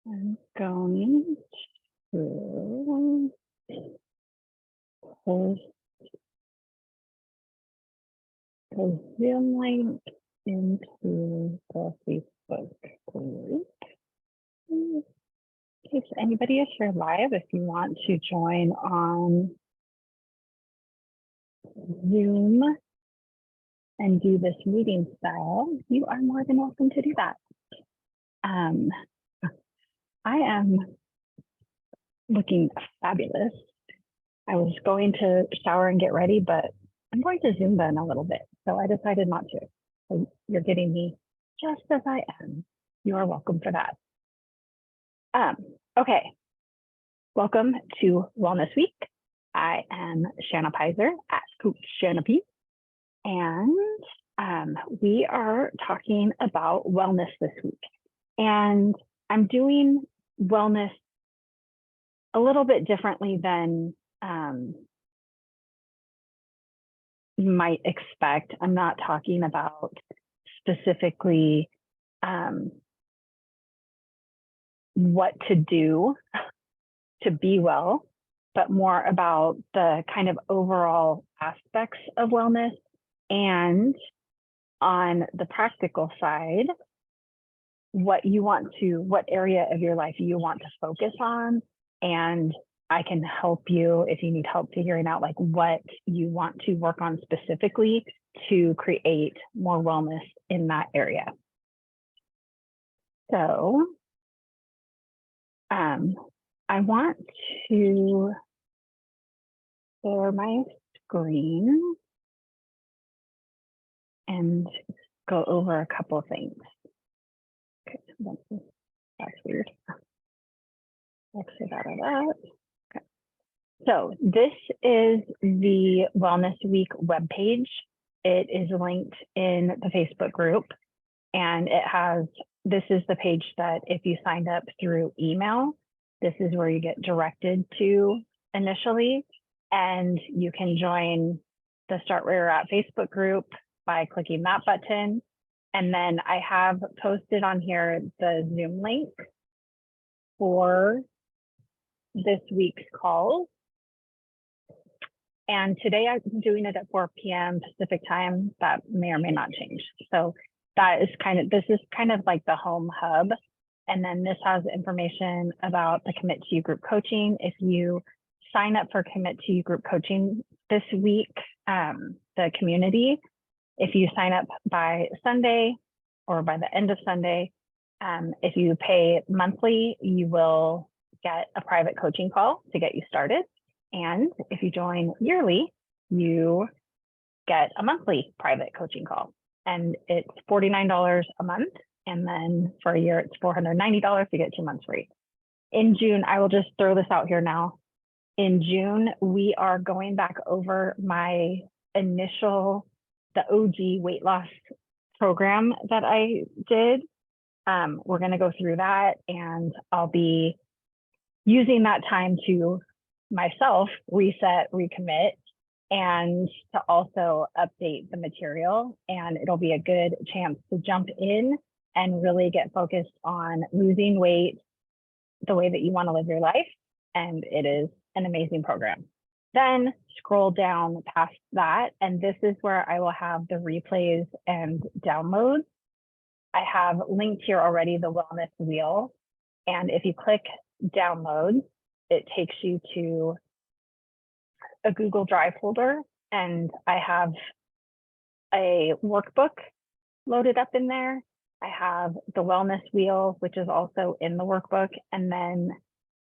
I'm going to post the Zoom link into the Facebook group. In case anybody is here live, if you want to join on Zoom and do this meeting style, you are more than welcome to do that. I am looking fabulous. I was going to shower and get ready, but I'm going to Zumba in a little bit, so I decided not to. So you're getting me just as I am. You are welcome for that. Okay, welcome to Wellness Week. I am Shanna Pizer at Coach Shanna P, and we are talking about wellness this week. And I'm doing wellness a little bit differently than you might expect. I'm not talking about specifically what to do to be well, but more about the kind of overall aspects of wellness, and on the practical side, what area of your life you want to focus on. And I can help you if you need help figuring out like what you want to work on specifically to create more wellness in that area. So I want to share my screen and go over a couple of things. Okay, that's weird. Exit out of that. Okay. So this is the Wellness Week webpage. It is linked in the Facebook group, and this is the page that if you signed up through email, this is where you get directed to initially, and you can join the Start Where You're At Facebook group by clicking that button. And then I have posted on here the Zoom link for this week's call. And today I'm doing it at 4 p.m. Pacific time. That may or may not change. So this is kind of like the home hub. And then this has information about the Commit to You group coaching. If you sign up for Commit to You group coaching this week, the community, if you sign up by Sunday or by the end of Sunday, if you pay monthly, you will get a private coaching call to get you started. And if you join yearly, you get a monthly private coaching call. And it's $49 a month. And then for a year, it's $490 to get 2 months free. In June, I will just throw this out here now. In June, we are going back over my initial, the OG weight loss program that I did. We're going to go through that, and I'll be using that time to myself reset, recommit, and to also update the material. And it'll be a good chance to jump in and really get focused on losing weight the way that you want to live your life. And it is an amazing program. Then scroll down past that, and this is where I will have the replays and downloads. I have linked here already the wellness wheel. And if you click download, it takes you to a Google Drive folder, and I have a workbook loaded up in there. I have the wellness wheel, which is also in the workbook. And then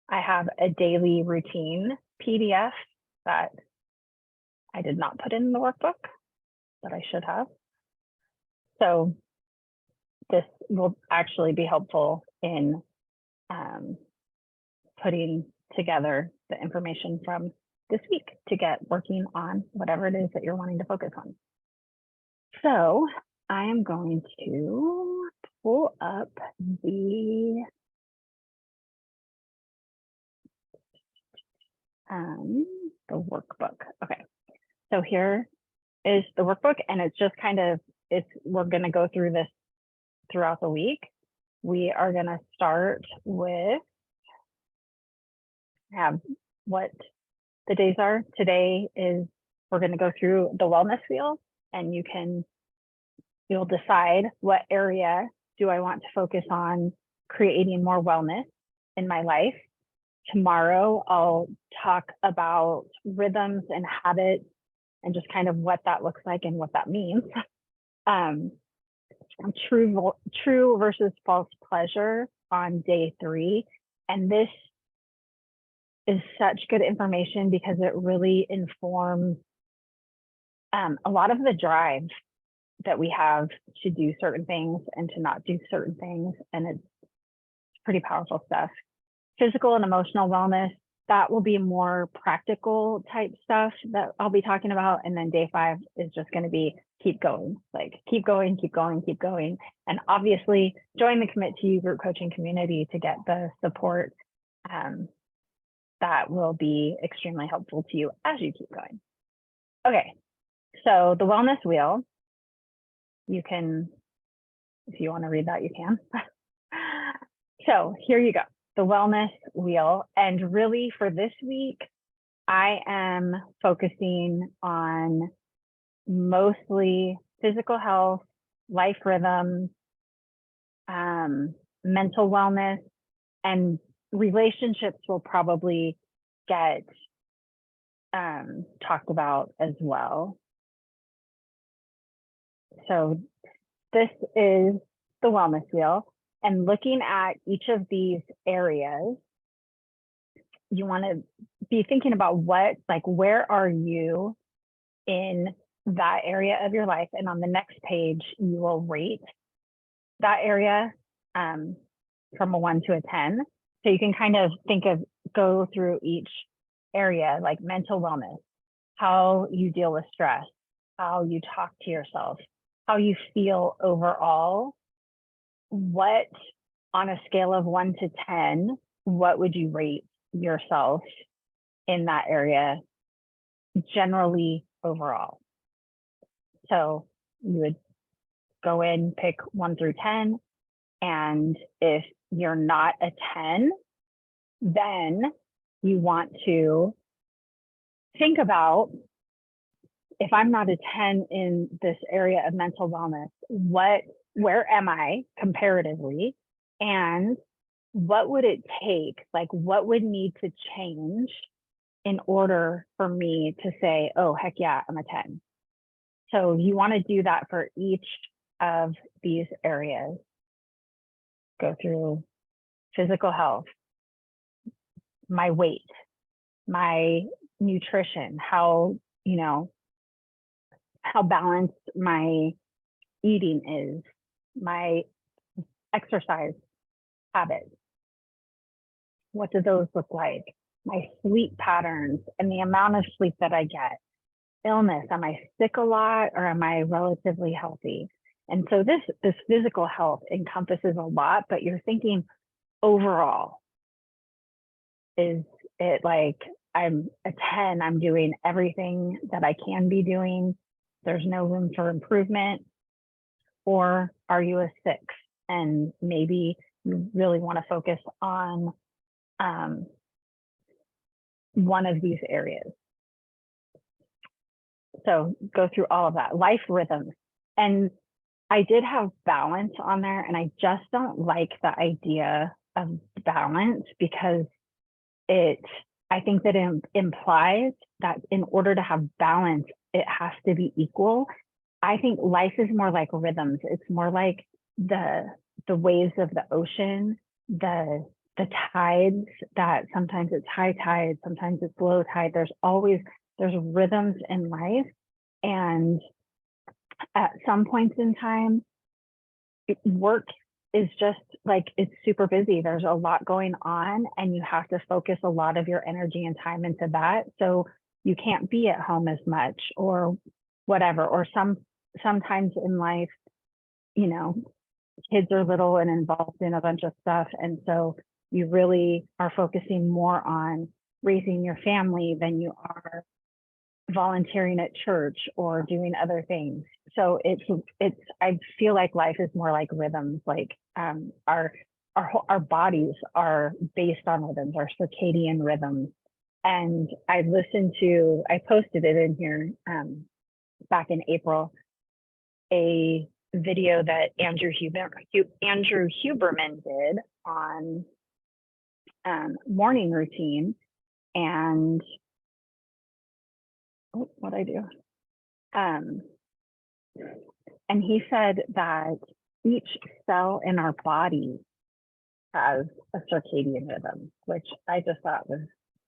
I have a daily routine PDF that I did not put in the workbook, but I should have. So this will actually be helpful in putting together the information from this week to get working on whatever it is that you're wanting to focus on. So I am going to pull up the workbook. Okay, so here is the workbook, and it's just we're going to go through this throughout the week. we are going to start with what the days are. Today is we're going to go through the wellness wheel, and you'll decide what area do I want to focus on creating more wellness in my life. Tomorrow, I'll talk about rhythms and habits and just kind of what that looks like and what that means. True versus false pleasure on day 3. And this is such good information because it really informs a lot of the drive that we have to do certain things and to not do certain things. And it's pretty powerful stuff. Physical and emotional wellness, that will be more practical type stuff that I'll be talking about. And then day 5 is just going to be keep going, like keep going, keep going, keep going. And obviously join the Commit to You group coaching community to get the support that will be extremely helpful to you as you keep going. Okay, so the wellness wheel, you can, if you want to read that, you can. So here you go, the wellness wheel. And really for this week, I am focusing on mostly physical health, life rhythms, mental wellness, and relationships will probably get talked about as well. So this is the wellness wheel, and looking at each of these areas, you want to be thinking about where are you in that area of your life? And on the next page, you will rate that area from a 1 to a 10. So you can kind of go through each area, like mental wellness, how you deal with stress, how you talk to yourself, how you feel overall. What, on a scale of 1 to 10, what would you rate yourself in that area generally overall? So you would go in, pick 1 through 10. And if you're not a 10, then you want to think about, if I'm not a 10 in this area of mental wellness, where am I comparatively? And what would it take? Like, what would need to change in order for me to say, oh, heck yeah, I'm a 10. So you want to do that for each of these areas. Go through physical health, my weight, my nutrition, how balanced my eating is, my exercise habits. What do those look like? My sleep patterns and the amount of sleep that I get. Illness, am I sick a lot or am I relatively healthy? And so this physical health encompasses a lot, but you're thinking overall, is it like I'm a 10, I'm doing everything that I can be doing, there's no room for improvement? Or are you a 6 and maybe you really want to focus on one of these areas? So go through all of that. Life rhythms. And I did have balance on there, and I just don't like the idea of balance because I think that it implies that in order to have balance, it has to be equal. I think life is more like rhythms. It's more like the waves of the ocean, the tides, that sometimes it's high tide, sometimes it's low tide. There's rhythms in life. And at some points in time, work is just like, it's super busy. There's a lot going on and you have to focus a lot of your energy and time into that. So you can't be at home as much or whatever. Or sometimes in life, kids are little and involved in a bunch of stuff. And so you really are focusing more on raising your family than you are volunteering at church or doing other things. So I feel like life is more like rhythms, like our bodies are based on rhythms, our circadian rhythms. And I posted it in here back in April, a video that Andrew Huberman did on morning routine. And what I do. And he said that each cell in our body has a circadian rhythm, which I just thought was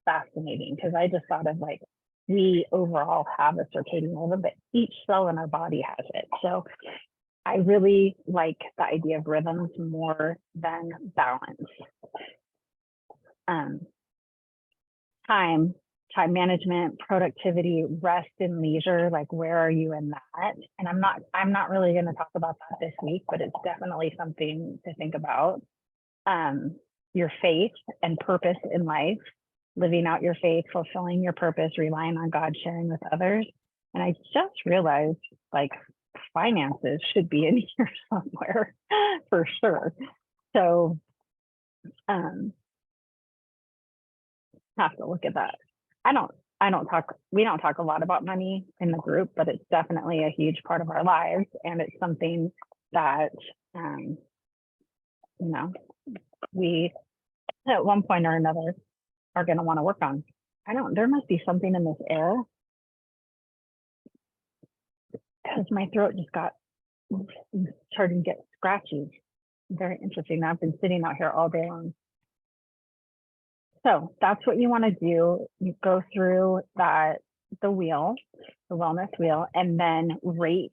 fascinating, because I just thought of like, we overall have a circadian rhythm, but each cell in our body has it. So I really like the idea of rhythms more than balance. Time management, productivity, rest and leisure, like where are you in that? And I'm not really going to talk about that this week, but it's definitely something to think about. Your faith and purpose in life, living out your faith, fulfilling your purpose, relying on God, sharing with others. And I just realized like finances should be in here somewhere for sure. So have to look at that. We don't talk a lot about money in the group, but it's definitely a huge part of our lives. And it's something that, we at one point or another are going to want to work on. There must be something in this air, because my throat just started to get scratchy. Very interesting. I've been sitting out here all day long. So that's what you want to do. You go through the wellness wheel, and then rate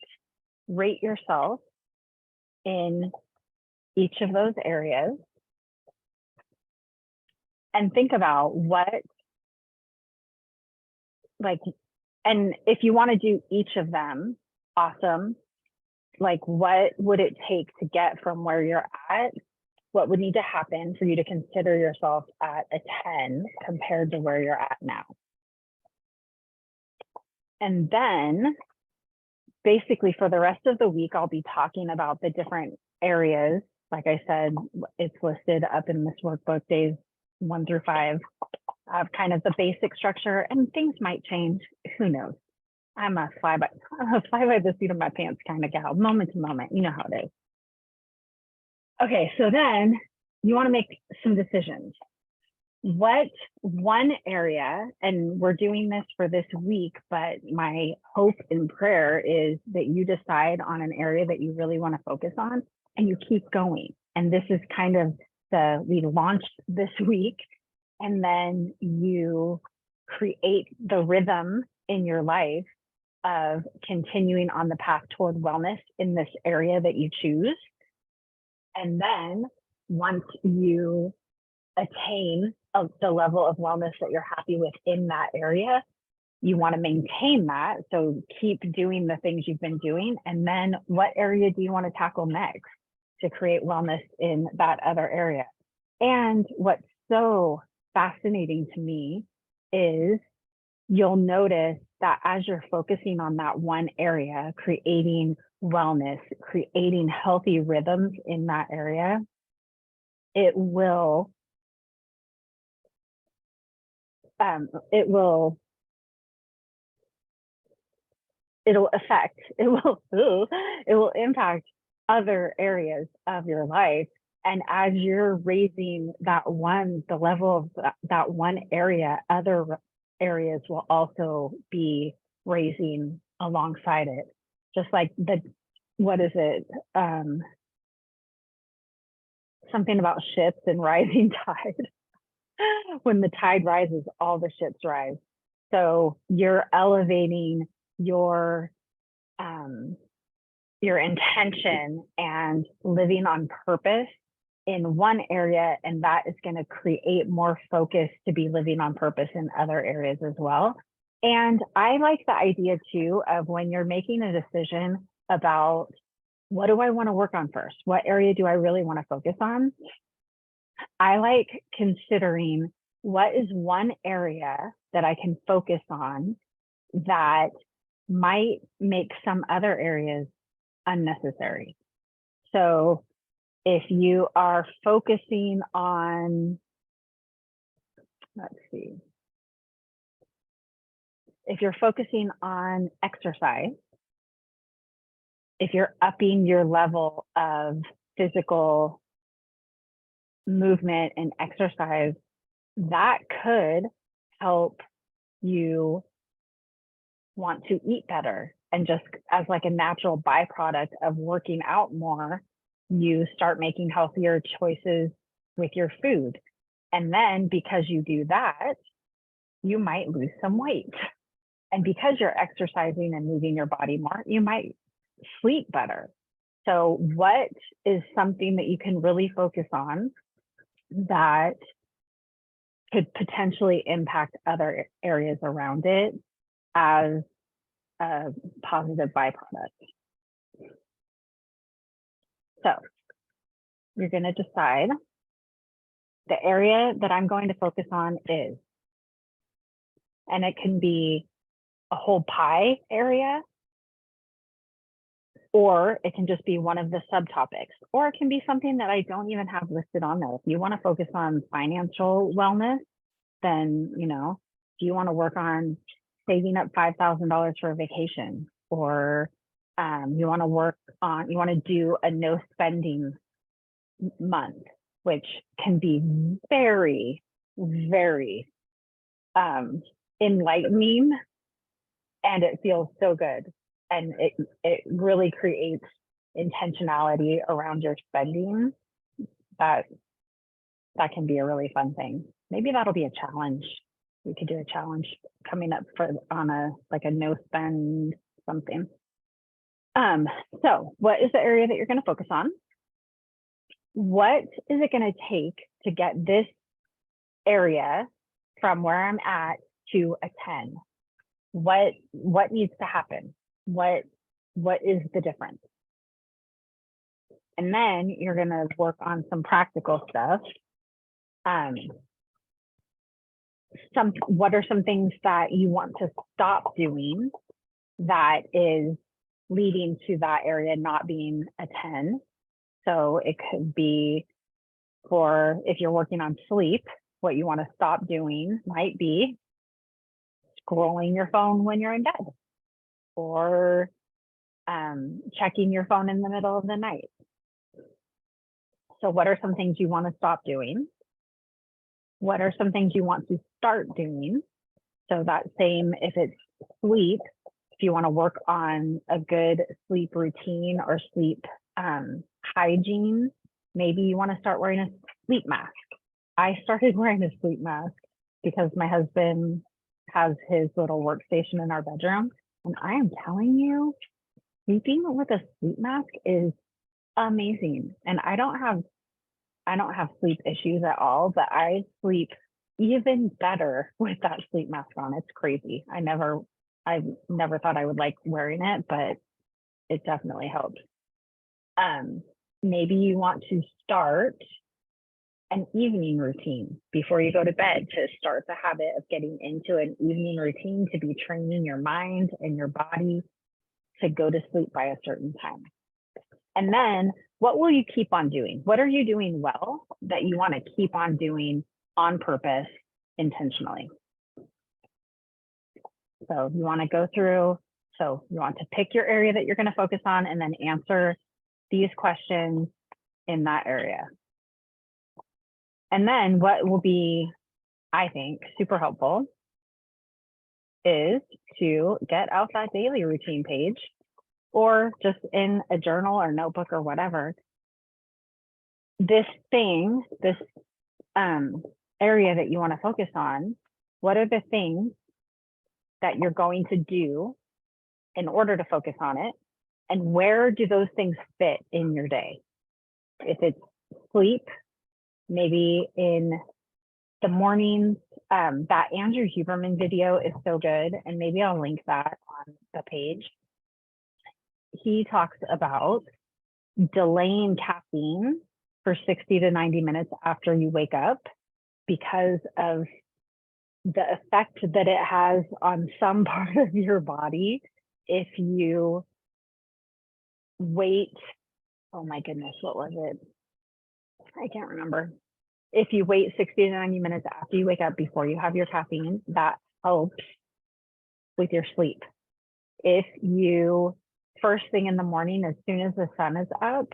yourself in each of those areas, and think about and if you want to do each of them, awesome. Like, what would it take to get from where you're at? What would need to happen for you to consider yourself at a 10 compared to where you're at now? And then basically for the rest of the week, I'll be talking about the different areas. Like I said, it's listed up in this workbook, days 1 through 5, of kind of the basic structure, and things might change. Who knows? I'm a fly by the seat of my pants kind of gal, moment to moment. You know how it is. Okay, so then you want to make some decisions. What one area, and we're doing this for this week, but my hope and prayer is that you decide on an area that you really want to focus on, and you keep going. And this is kind of we launched this week, and then you create the rhythm in your life of continuing on the path toward wellness in this area that you choose. And then once you attain the level of wellness that you're happy with in that area, you want to maintain that. So keep doing the things you've been doing. And then what area do you want to tackle next to create wellness in that other area? And what's so fascinating to me is you'll notice that as you're focusing on that one area, creating wellness, creating healthy rhythms in that area, it'll impact other areas of your life. And as you're raising the level of that one area, other areas will also be raising alongside it. Just like something about ships and rising tide. When the tide rises, all the ships rise. So you're elevating your intention and living on purpose in one area, and that is going to create more focus to be living on purpose in other areas as well. And I like the idea too of when you're making a decision about what do I want to work on first? What area do I really want to focus on? I like considering what is one area that I can focus on that might make some other areas unnecessary. So if you are focusing on, let's see, if you're focusing on exercise, if you're upping your level of physical movement and exercise, that could help you want to eat better. And just as like a natural byproduct of working out more, you start making healthier choices with your food. And then because you do that, you might lose some weight. And because you're exercising and moving your body more, you might sleep better. So what is something that you can really focus on that could potentially impact other areas around it as a positive byproduct? So you're going to decide the area that I'm going to focus on is, and it can be a whole pie area, or it can just be one of the subtopics, or it can be something that I don't even have listed on there. If you want to focus on financial wellness, then, you know, if you want to work on saving up $5,000 for a vacation, or you want to do a no spending month, which can be very, very enlightening, and it feels so good. And it really creates intentionality around your spending. That can be a really fun thing. Maybe that'll be a challenge. We could do a challenge coming up on a no spend something. So what is the area that you're going to focus on? What is it going to take to get this area from where I'm at to a 10? What needs to happen? What is the difference? And then you're going to work on some practical stuff. What are some things that you want to stop doing that is leading to that area not being a 10? So it could be, for if you're working on sleep, what you want to stop doing might be scrolling your phone when you're in bed, or checking your phone in the middle of the night. So what are some things you want to stop doing? What are some things you want to start doing? So that same, if it's sleep, if you want to work on a good sleep routine or sleep hygiene, maybe you want to start wearing a sleep mask. I started wearing a sleep mask because my husband has his little workstation in our bedroom. And I am telling you, sleeping with a sleep mask is amazing. And I don't have sleep issues at all, but I sleep even better with that sleep mask on. It's crazy. I never thought I would like wearing it, but it definitely helps. Maybe you want to start an evening routine before you go to bed, to start the habit of getting into an evening routine, to be training your mind and your body to go to sleep by a certain time. And then what will you keep on doing? What are you doing well that you want to keep on doing on purpose, intentionally? So you want to go through, so you want to pick your area that you're going to focus on and then answer these questions in that area. And then what will be, I think, super helpful is to get out that daily routine page, or just in a journal or notebook or whatever, this area that you want to focus on. What are the things that you're going to do in order to focus on it? And where do those things fit in your day? If it's sleep, maybe in the mornings, that Andrew Huberman video is so good, and maybe I'll link that on the page. He talks about delaying caffeine for 60 to 90 minutes after you wake up because of the effect that it has on some part of your body if you wait. Oh my goodness, what was it? I can't remember. If you wait 60 to 90 minutes after you wake up before you have your caffeine, that helps with your sleep. If you first thing in the morning, as soon as the sun is up,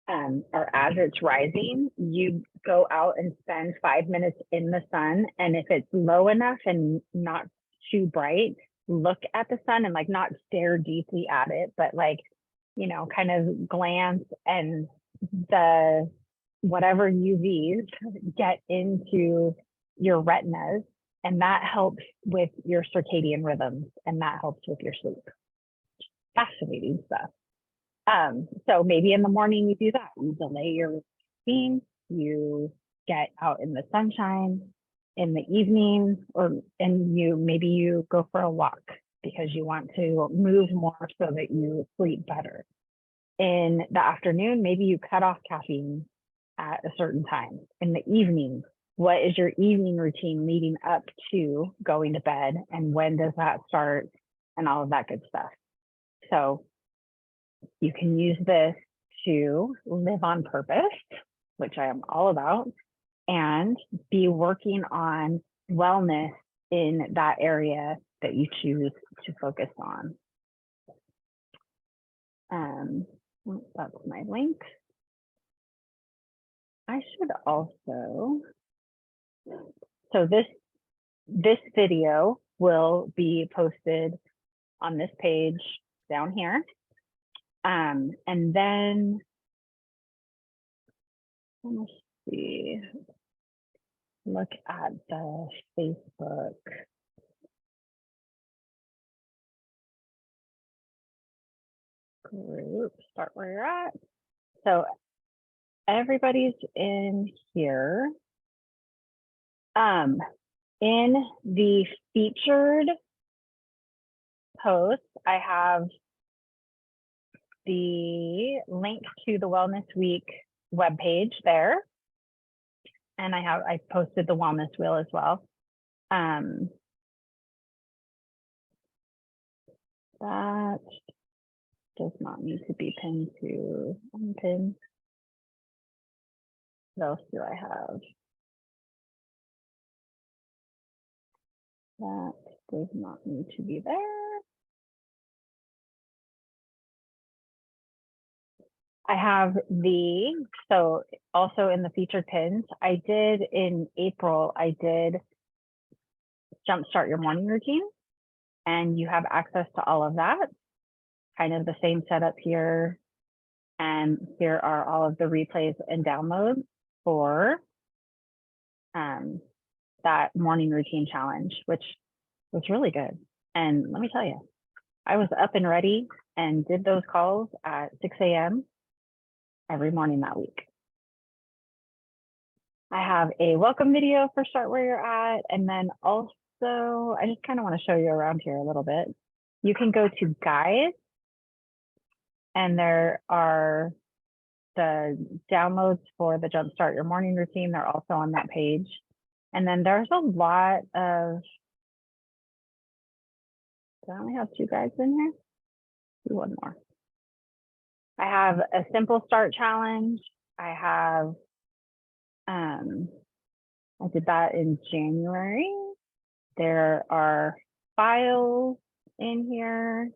or as it's rising, you go out and spend 5 minutes in the sun. And if it's low enough and not too bright, look at the sun and like not stare deeply at it, but like, you know, kind of glance, and the whatever UVs get into your retinas, and that helps with your circadian rhythms, and that helps with your sleep. Fascinating stuff. So maybe in the morning you do that. You delay your caffeine, you get out in the sunshine. In the evening, maybe you go for a walk because you want to move more so that you sleep better. In the afternoon, maybe you cut off caffeine at a certain time. In the evening, what is your evening routine leading up to going to bed, and when does that start, and all of that good stuff. So you can use this to live on purpose, which I am all about, and be working on wellness in that area that you choose to focus on. That's my link. I should also, so this video will be posted on this page down here. And then, let's see, look at the Facebook group, start where you're at. So everybody's in here. In the featured post, I have the link to the Wellness Week webpage there. And I posted the wellness wheel as well. That does not need to be pinned to unpin. What else do I have? That does not need to be there. I have so also in the featured pins, I did in April, I did Jumpstart Your Morning Routine, and you have access to all of that. Kind of the same setup here. And here are all of the replays and downloads for that morning routine challenge, which was really good. And let me tell you, I was up and ready and did those calls at 6 a.m. every morning that week. I have a welcome video for Start Where You're At. And then also, I just kind of want to show you around here a little bit. You can go to Guides, and there are the downloads for the Jumpstart Your Morning Routine. They're also on that page. And then there's a lot of, do I only have 2 guides in here? Do one more. I have a simple start challenge. I have, I did that in January. There are files in here.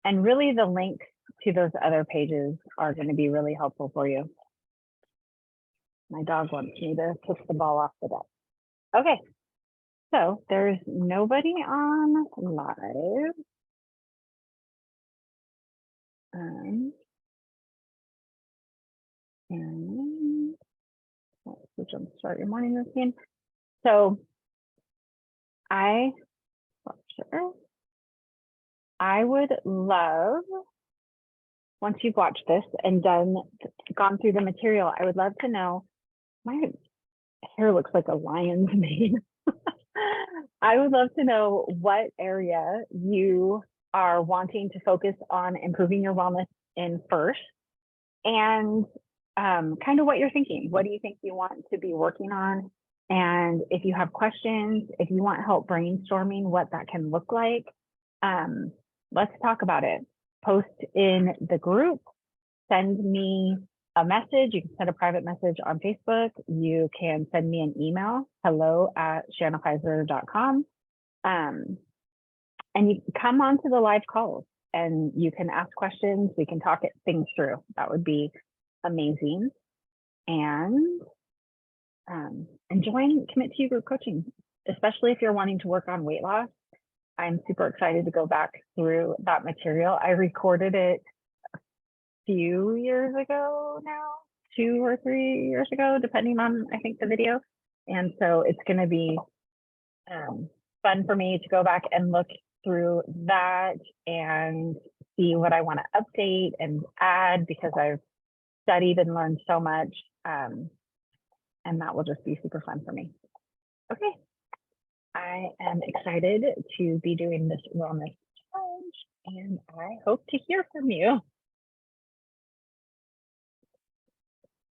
And really the links to those other pages are going to be really helpful for you. My dog wants me to kick the ball off the deck. Okay, so there's nobody on live. And let's Jumpstart Your Morning Routine. So I would love, once you've watched this and gone through the material, I would love to know, my hair looks like a lion's mane. I would love to know what area you are wanting to focus on improving your wellness in first, and kind of what you're thinking. What do you think you want to be working on And if you have questions, if you want help brainstorming what that can look like, let's talk about it. Post in the group, send me a message. You can send a private message on Facebook. You can send me an email, hello@shannakaiser.com. And you can come on to the live calls and you can ask questions. We can talk things through. That would be amazing. And join Commit to You group coaching, especially if you're wanting to work on weight loss. I'm super excited to go back through that material. I recorded it a few years ago now, 2 or 3 years ago, depending on, I think, the video. And so it's going to be fun for me to go back and look through that and see what I want to update and add, because I've studied and learned so much. And that will just be super fun for me. Okay. I am excited to be doing this wellness challenge, and I hope to hear from you.